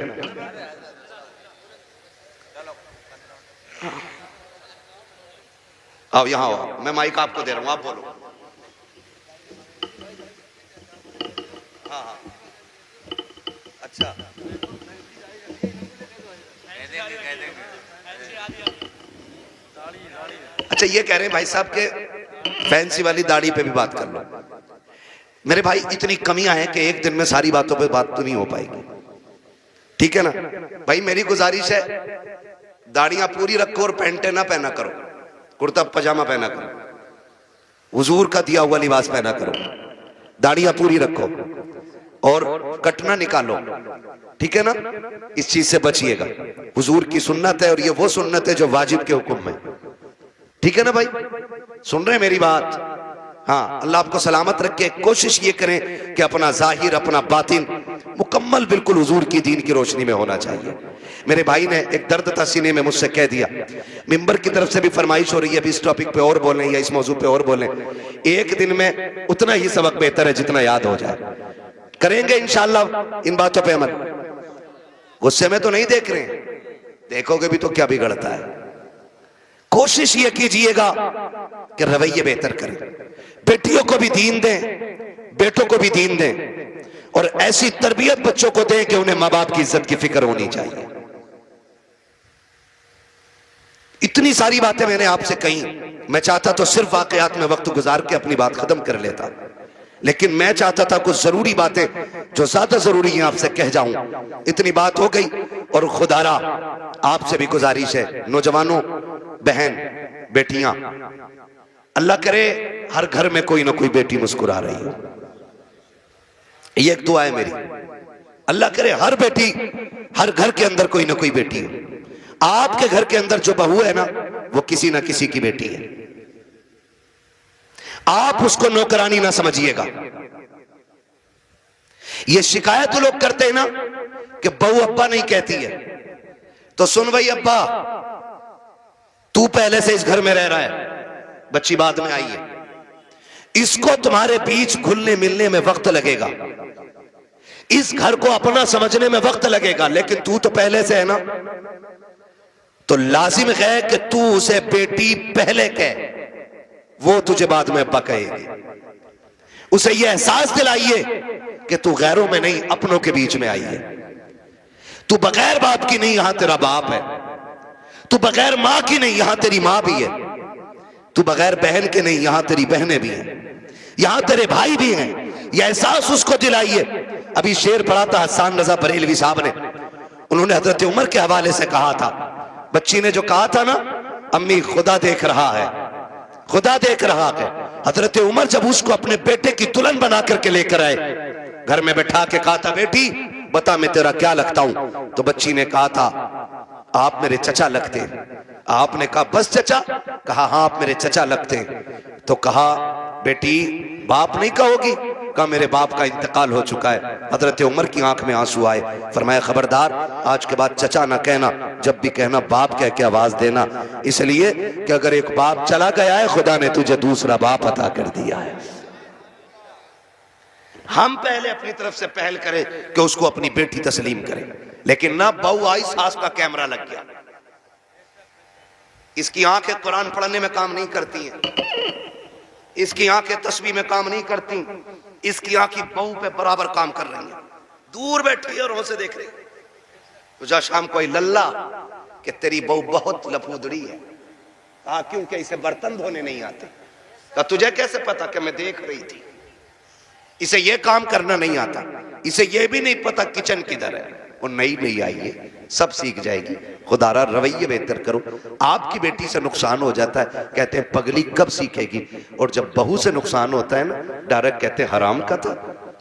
A: आओ यहां आओ, मैं माइक आपको दे रहा हूं, आप बोलो। हाँ हाँ अच्छा, अच्छा ये कह रहे हैं भाई साहब के फैंसी वाली दाढ़ी पे भी बात कर लो। मेरे भाई इतनी कमियां हैं कि एक दिन में सारी बातों पे बात तो नहीं हो पाएगी, ठीक है ना भाई। मेरी गुजारिश है, दाढ़ियां पूरी रखो और पैंटे ना पहना करो, कुर्ता पजामा पहना करो, हुजूर का दिया हुआ लिबास पहना करो। दाढ़ियां पूरी रखो और कटना निकालो, ठीक है ना। इस चीज से बचिएगा, हुजूर की सुन्नत है और ये वो सुन्नत है जो वाजिब के हुक्म में, ठीक है ना भाई। सुन रहे हैं मेरी बात? हाँ, अल्लाह आपको सलामत रखे। कोशिश ये करें कि अपना जाहिर अपना बातिन मुकम्मल बिल्कुल हुजूर की दीन की रोशनी में होना चाहिए। मेरे भाई ने एक दर्द था सीने में, मुझसे कह दिया, मिंबर की तरफ से भी फरमाइश हो रही है अभी इस टॉपिक पे और बोलें या इस मौजू पे और बोलें। एक दिन में उतना ही सबक बेहतर है जितना याद हो जाए। करेंगे इंशाअल्लाह इन बातों पे अमल। गुस्से में तो नहीं देख रहे हैं, देखोगे भी तो क्या बिगड़ता है। कोशिश ये कीजिएगा कि रवैये बेहतर करें, बेटियों को भी दीन दें, बेटों को भी दीन दें, और ऐसी तरबियत बच्चों को दें कि उन्हें माँ बाप की इज्जत की फिक्र होनी चाहिए। इतनी सारी बातें मैंने आपसे कही, मैं चाहता तो सिर्फ वाकयात में वक्त गुजार के अपनी बात खत्म कर लेता, लेकिन मैं चाहता था कुछ जरूरी बातें जो ज्यादा जरूरी हैं आपसे कह जाऊं। इतनी बात हो गई, और खुदारा आपसे भी गुजारिश है, नौजवानों, बहन, बेटियां, अल्लाह करे हर घर में कोई ना कोई बेटी मुस्कुरा रही हो। ये एक दुआ है मेरी, अल्लाह करे हर बेटी, हर घर के अंदर कोई ना कोई बेटी हो। आपके घर के अंदर जो बहू है ना, वो किसी ना किसी की बेटी है। आप उसको नौकरानी ना समझिएगा। ये शिकायत तो लोग करते हैं ना कि बहू अब्बा नहीं कहती है, तो सुन भाई अब्बा, तू पहले से इस घर में रह रहा है, बच्ची बाद में आई है, इसको तुम्हारे बीच घुलने मिलने में वक्त लगेगा, इस घर को अपना समझने में वक्त लगेगा, लेकिन तू तो पहले से है ना, तो लाजिम है कि तू उसे बेटी पहले कह, वो तुझे बाद में अब्बा कहेगी। उसे यह एहसास दिलाइए कि तू गैरों में नहीं अपनों के बीच में आई है। तू बगैर बाप की नहीं, यहां तेरा बाप है। तू बगैर मां की नहीं, यहां तेरी मां भी है। तू बगैर बहन के नहीं, यहां तेरी बहनें भी हैं, यहां तेरे भाई भी हैं। यह एहसास उसको दिलाइए। अभी शेर पढ़ा था हसन रजा बरेलवी साहब ने, उन्होंने हजरत उमर के हवाले से कहा था, बच्ची ने जो कहा था ना, अम्मी खुदा देख रहा है, खुदा देख रहा है। हजरत उमर जब उसको अपने बेटे की दुल्हन बना करके लेकर आए, घर में बैठा के कहा था, बेटी बता मैं तेरा क्या लगता हूं? तो बच्ची ने कहा था, आप मेरे चचा लगते हैं। आपने कहा बस चचा? कहा हाँ आप मेरे चचा लगते हैं। तो कहा बेटी बाप नहीं कहोगी? कहा मेरे बाप का इंतकाल हो चुका है। हजरत उमर की आंख में आंसू आए, फरमाया खबरदार आज के बाद चचा ना कहना, जब भी कहना बाप कह के आवाज देना, इसलिए कि अगर एक बाप चला गया है, खुदा ने तुझे दूसरा बाप अता कर दिया है। हम पहले अपनी तरफ से पहल करें कि उसको अपनी बेटी तस्लीम करें, लेकिन ना बहू आई सास का कैमरा लग गया। इसकी आंखें कुरान पढ़ने में काम नहीं करती हैं, इसकी आंखें तस्बीह में काम नहीं करती, इसकी आंखें बहू पे बराबर काम कर रही हैं। दूर बैठी है और से देख रही। तुझा शाम कोई लल्ला कि तेरी बहू बहुत लफूदड़ी है। कहा क्योंकि इसे बर्तन धोने नहीं आते। कहा तुझे कैसे पता कि मैं देख रही थी। इसे ये काम करना नहीं आता, इसे ये भी नहीं पता किचन किधर है। वो नई नई आई है, सब सीख जाएगी। खुदारा रवैये बेहतर करो। आपकी बेटी से नुकसान हो जाता है, कहते हैं पगली कब सीखेगी। और जब बहू से नुकसान होता है ना, डायरेक्ट कहते हैं हराम का था,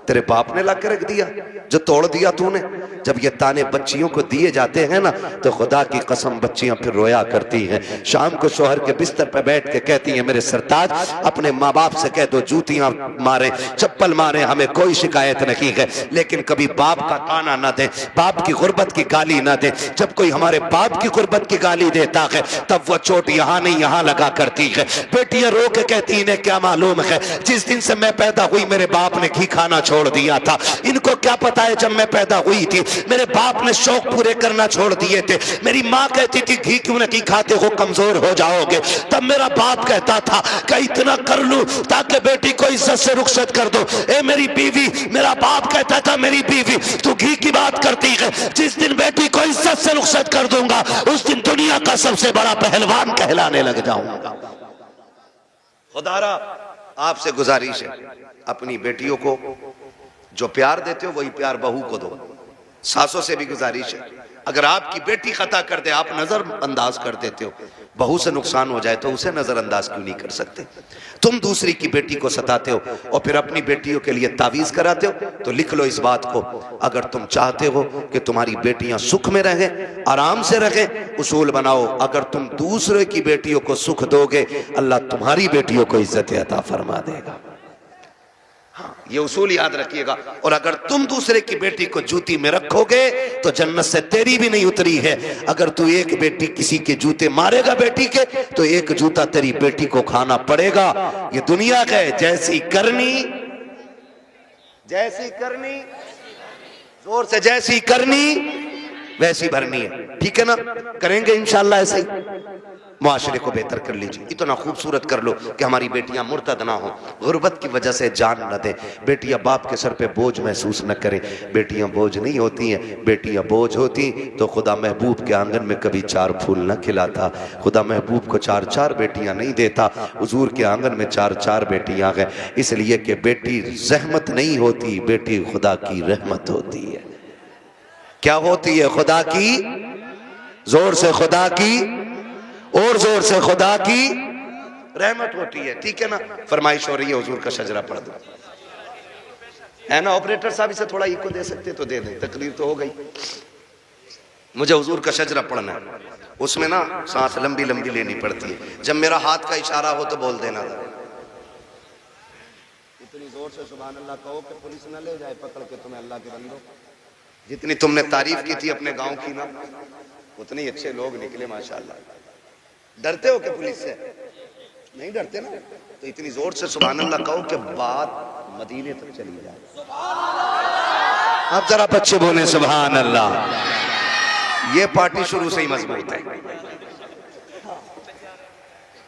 A: तेरे बाप ने ला के रख दिया, जो तोड़ दिया तूने। जब ये ताने बच्चियों को दिए जाते हैं ना, तो खुदा की कसम बच्चियां फिर रोया करती हैं। शाम को शोहर के बिस्तर पर बैठ के कहती हैं, मेरे सरताज अपने माँ बाप से कह दो जूतियां मारे, चप्पल मारे, हमें कोई शिकायत नहीं है, लेकिन कभी बाप का ताना ना दे, बाप की गुर्बत की गाली ना दे। जब कोई हमारे बाप की गुर्बत की गाली देता है, तब वो चोट यहाँ नहीं यहाँ लगा करती है। बेटियां रो के कहती, इन्हें क्या मालूम है, जिस दिन से मैं पैदा हुई मेरे बाप ने घी खाना छोड़ दिया था। इनको क्या पता है जब मैं पैदा हुई थी मेरे बाप ने शौक पूरे करना छोड़ दिए थे। मेरी माँ कहती थी घी क्यों नहीं खाते हो, कमजोर हो जाओगे। तब मेरा बाप कहता था कि इतना कर लूं ताकि बेटी को इज्जत से रुखसत कर दो। ए मेरी बीवी, मेरा बाप कहता था मेरी बीवी तू घी की बात करती है, जिस दिन बेटी को इज्जत से रुखसत कर दूंगा उस दिन दुनिया का सबसे बड़ा पहलवान कहलाने लग जाऊंगा। खुदारा आपसे गुजारिश है, अपनी बेटियों को जो प्यार देते हो वही प्यार बहू को दो। सासों से भी गुजारिश है, अगर आपकी बेटी खता कर दे आप नजरअंदाज कर देते हो, बहू से नुकसान हो जाए तो उसे नजरअंदाज क्यों नहीं कर सकते। तुम दूसरी की बेटी को सताते हो और फिर अपनी बेटियों के लिए तावीज कराते हो, तो लिख लो इस बात को, अगर तुम चाहते हो कि तुम्हारी बेटियां सुख में रहें, आराम से रहें, उसूल बनाओ, अगर तुम दूसरे की बेटियों को सुख दोगे अल्लाह तुम्हारी बेटियों को इज्जत अता फरमा देगा। हाँ, ये उसूल याद रखिएगा। और अगर तुम दूसरे की बेटी को जूती में रखोगे तो जन्नत से तेरी भी नहीं उतरी है। अगर तू एक बेटी किसी के जूते मारेगा बेटी के, तो एक जूता तेरी बेटी को खाना पड़ेगा। ये दुनिया का है, जैसी करनी जोर से, जैसी करनी वैसी भरनी है। ठीक है ना, करेंगे इंशाल्लाह ऐसे ही। मुआशरे को बेहतर कर लीजिए, इतना खूबसूरत कर लो कि हमारी बेटियां मुर्तद ना हो, गुर्बत की वजह से जान न दे। बेटियां बाप के सर पे बोझ महसूस न करें। बेटियां बोझ नहीं होती हैं, बेटियां बोझ होती तो खुदा महबूब के आंगन में कभी 4 फूल न खिलाता। खुदा महबूब को 4-4 बेटियां नहीं देता, हुजूर के आंगन में 4-4 बेटियां हैं। इसलिए कि बेटी रहमत नहीं होती, बेटी खुदा की रहमत होती है। क्या होती है? खुदा की, जोर से खुदा की, और जोर से खुदा की रहमत होती है। ठीक है ना, फरमाइश हो रही है हुजूर का शजरा पढ़ दो, है ना। ऑपरेटर साहब इसे थोड़ा इको दे सकते तो दे दें, तकरीर तो हो गई। मुझे हुजूर का शजरा पढ़ना है, उसमें ना सांस लंबी लंबी लेनी पड़ती है। जब मेरा हाथ का इशारा हो तो बोल देना, इतनी जोर से सुभान अल्लाह कहो कि पुलिस न ले जाए पकड़ के तुम्हें। अल्लाह के बंदो, जितनी तुमने तारीफ की थी अपने गांव की ना, उतने ही अच्छे लोग निकले माशाल्लाह। डरते हो कि पुलिस से? नहीं डरते ना, तो इतनी जोर से सुभान अल्लाह कहो कि बात मदीने तक चली जाए। अब जरा बच्चे बोले सुभान अल्लाह। ये पार्टी शुरू से ही मजबूत है।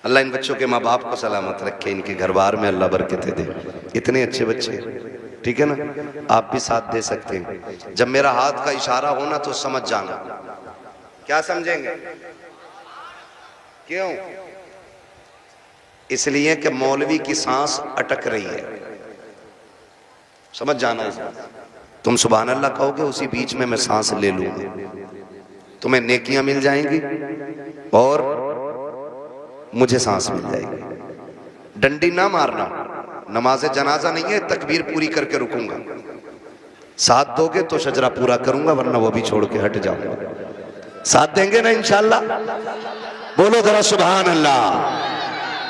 A: अल्लाह इन बच्चों के माँ बाप को सलामत रखे, इनके घर बार में अल्लाह बरकतें दे। इतने अच्छे बच्चे, ठीक है ना, आप भी साथ दे सकते हैं। जब मेरा हाथ का इशारा होना तो समझ जाना। क्या समझेंगे? क्यों? इसलिए कि मौलवी की सांस अटक रही है, समझ जाना इस बात। तुम सुभान अल्लाह कहोगे, उसी बीच में मैं सांस ले लूंगा, तुम्हें नेकियां मिल जाएंगी और मुझे सांस मिल जाएगी। डंडी ना मारना, नमाज जनाजा नहीं है, तकबीर पूरी करके रुकूंगा। साथ दोगे तो शजरा पूरा करूंगा, वरना वो भी छोड़ के हट जाऊंगा। साथ देंगे ना इंशाल्लाह? बोलो जरा सुभान अल्लाह।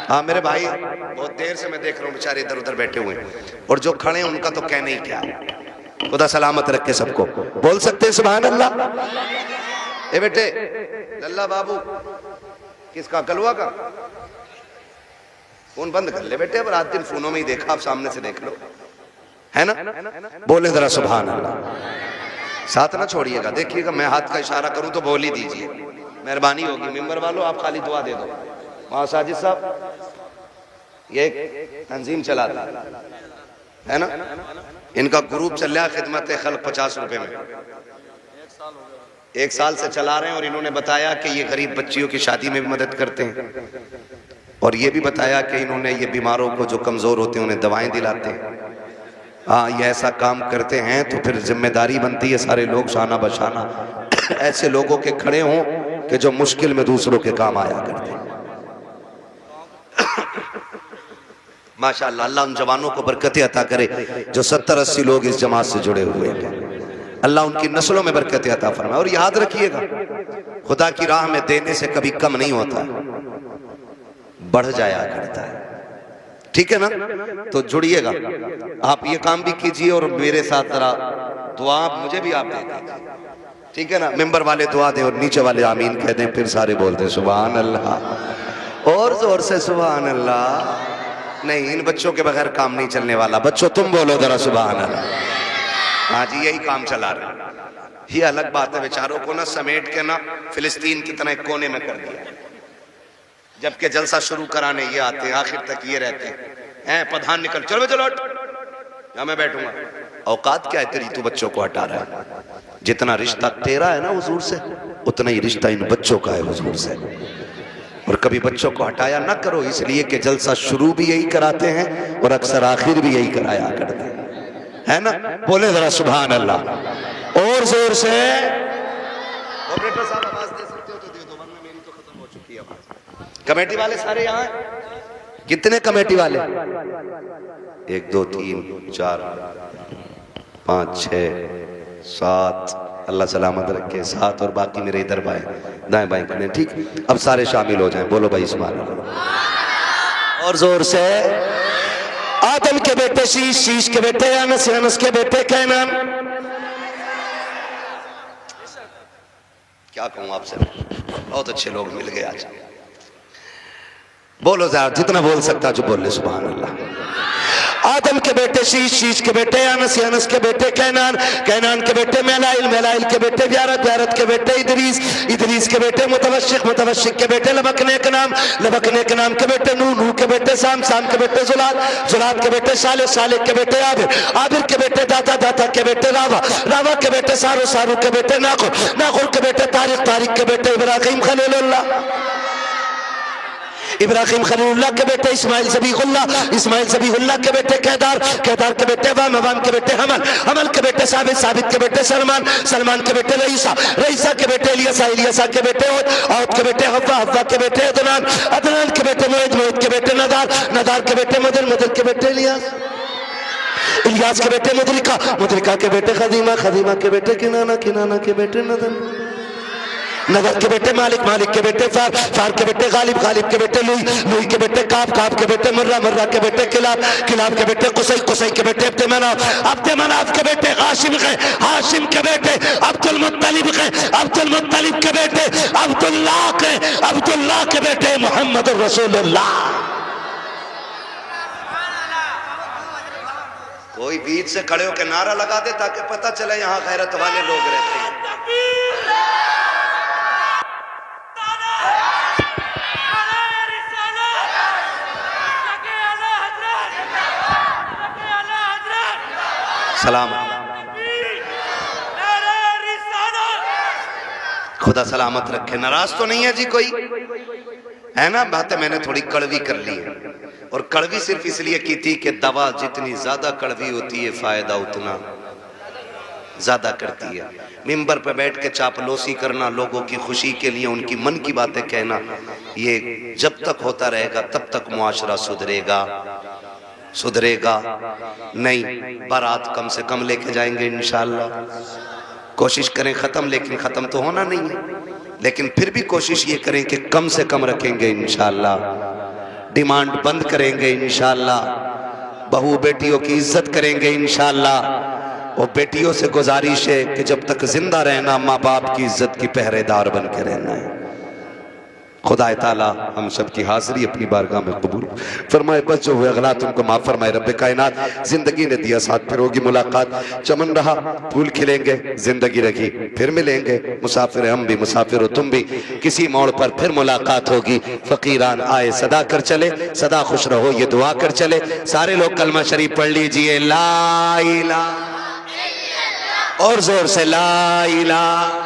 A: हाँ मेरे भाई, बहुत देर से मैं देख रहा हूँ बेचारे इधर उधर बैठे हुए हैं, और जो खड़े हैं उनका तो कहने ही क्या। खुदा सलामत रखे सबको। बोल सकते हैं सुभान अल्लाह? ए बेटे लल्ला बाबू, किसका? कलवा का। फोन बंद कर ले बेटे, अब रात दिन फोनों में ही देखा, आप सामने से देख लो। है ना? बोले जरा सुभान अल्लाह। साथ ना छोड़िएगा, देखिएगा मैं हाथ का इशारा करूं तो बोल ही दीजिए, मेहरबानी होगी। मिंबर वालों आप खाली दुआ दे दो। वहां साजिद साहब ये तंजीम चलाता है ना, इनका ग्रुप चल रहा है खिदमत खल्क 50 रुपए में, 1 साल से चला रहे हैं। और इन्होंने बताया कि ये गरीब बच्चियों की शादी में भी मदद करते हैं, और ये भी बताया कि इन्होंने ये बीमारों को जो कमजोर होते हैं उन्हें दवाएं दिलाते हैं। हाँ, ये ऐसा काम करते हैं तो फिर जिम्मेदारी बनती है सारे लोग शाना बशाना ऐसे लोगों के खड़े हों कि जो मुश्किल में दूसरों के काम आया करते हैं। माशाअल्लाह, अल्लाह उन जवानों को बरकतें अता करे जो 70-80 लोग इस जमात से जुड़े हुए हैं। अल्लाह उनकी नस्लों में बरकतें अता फरमाए। और याद रखिएगा, खुदा की राह में देने से कभी कम नहीं होता, बढ़ जाया करता है। ठीक है ना? तो जुड़िएगा, आप ये काम भी कीजिए और मेरे साथ जरा दुआ मुझे भी आप दे दीजिए, ठीक है ना? मेंबर वाले दुआ दें और नीचे वाले आमीन कह दें, फिर सारे बोलते हैं सुभान अल्लाह, और जोर से सुभान अल्लाह। नहीं, इन बच्चों के बगैर काम नहीं चलने वाला। बच्चों तुम बोलो जरा सुभान अल्लाह। हाँ जी, यही काम चला रहे। ये अलग बात है, बेचारों को ना समेट के ना फिलिस्तीन की तरह कोने में कर दिया, जबकि जलसा शुरू कराने ये आते हैं, आखिर तक ये रहते हैं। प्रधान निकल, चलो चलो या मैं बैठूंगा। औकात क्या है तेरी, तू बच्चों को हटा रहा है। जितना रिश्ता तेरा है ना हुजूर से, उतना ही रिश्ता इन बच्चों का है हुजूर से। और कभी बच्चों को हटाया ना करो, इसलिए कि जलसा शुरू भी यही कराते हैं और अक्सर आखिर भी यही कराया करते हैं, है ना? बोले जरा सुभान अल्लाह और जोर से। ऑपरेटर साहब आवाज दे सकते हो तो दे दो, वरना मेरी तो खत्म हो चुकी है आवाज। कमेटी वाले सारे यहाँ हैं? कितने कमेटी वाले? 1 2 3 4 5 6 7, अल्लाह सलामत रखे, 7, और बाकी मेरे इधर दाएं बाएं खड़े। ठीक, अब सारे शामिल हो जाएं। बोलो भाई सुभान अल्लाह और जोर से। आदम के बेटे शीश, शीश के बेटे अनस, अनस के बेटे कैनान। क्या कहूं आपसे, बहुत अच्छे लोग मिल गए आज। बोलो जरा, जितना बोल सकता जो बोल ले सुभान अल्लाह। आदम के बेटे शीश, शीश के बेटे अनस, अनस के बेटे कैनान, कैनान के बेटे मेलाइल, मेलाइल के बेटे व्यारत, व्यारत के बेटे इदरीस, इदरीस के बेटे मुतवश्शिक, मुतवश्शिक के बेटे लबकने के नाम, लबकने के नाम के बेटे नूह, नूह के बेटे साम, साम के बेटे जुलाल, जुलाल के बेटे साले, साले के बेटे आबिर, आबिर के बेटे दाता, दाता के बेटे रावा, रावा के बेटे सारू, सारू के बेटे नाखुर, नाखुर के बेटे तारिक, तारिक के बेटे इब्राहिम खलीलुल्लाह, इब्राहिम खलीलुल्लाह के बेटे इस्माइल ज़बीहुल्लाह, इस्माइल ज़बीहुल्लाह के बेटे केदार, केदार के बेटे वाम, वाम के बेटे हमल, हमल के बेटे साबित, साबित के बेटे सलमान, सलमान के बेटे रईसा, रईसा के बेटे इलियासा, इलियासा के बेटे औद, औद के बेटे हव्वा, हव्वा के बेटे अदनान, अदनान के बेटे मुईद, मुईद के बेटे नदार, नदार के बेटे मदर, मदर के बेटे इलियास, इलियास के बेटे मुदरिका, मुदरिका के बेटे खदीमा, खदीमा के बेटे किनाना, किनाना के बेटे नदन, नदर के बेटे मालिक, मालिक के बेटे फार, फार के बेटे गालिब, गालिब के बेटे लुई, लुई के बेटे काब, काब के बेटे मुर्रा, मुर्रा के बेटे किलाब, किलाब के बेटे कुसै, कुसै के बेटे अब्द मनाफ, अब्द मनाफ के बेटे हाशिम के, हाशिम के बेटे अब्दुल मुत्तलिब के, अब्दुल मुत्तलिब के बेटे अब्दुल्लाह के, अब्दुल्लाह के बेटे मोहम्मद रसूलुल्लाह। कोई बीच से खड़े होकर नारा लगा दे ताकि पता चले यहाँ गैरत वाले लोग रहते हैं। सलाम, खुदा सलामत रखे। नाराज तो नहीं है जी कोई, है ना? बातें मैंने थोड़ी कड़वी कर ली है, और कड़वी सिर्फ इसलिए की थी कि दवा जितनी ज्यादा कड़वी होती है फायदा उतना ज्यादा करती है। मिंबर पे बैठ के चापलूसी करना, लोगों की खुशी के लिए उनकी मन की बातें कहना, ये जब तक होता रहेगा तब तक मुआशरा सुधरेगा, सुधरेगा नहीं। बारात कम से कम लेके जाएंगे इंशाअल्लाह, कोशिश करें खत्म, लेकिन खत्म तो होना नहीं है, लेकिन फिर भी कोशिश ये करें कि कम से कम रखेंगे इंशाअल्लाह। डिमांड बंद करेंगे इंशाअल्लाह, बहू बेटियों की इज्जत करेंगे इंशाअल्लाह। और बेटियों से गुजारिश है कि जब तक जिंदा रहना माँ बाप की इज्जत की पहरेदार बन के रहना है। खुदा ताला हम सब की हाजिरी अपनी बारगाह में कबूल फरमाए। बस जो हुए गलत उनको माफ फरमाए रब्बे कायनात। जिंदगी ने दिया साथ, फिर होगी मुलाकात। चमन रहा फूल खिलेंगे, जिंदगी रही फिर मिलेंगे। मुसाफिर हम भी, मुसाफिर हो तुम भी, किसी मोड़ पर फिर मुलाकात होगी। फकीरान आए सदा कर चले, सदा खुश रहो ये दुआ कर चले। सारे लोग कलमा शरीफ पढ़ लीजिए, ला इलाहा और जोर से ला इलाहा।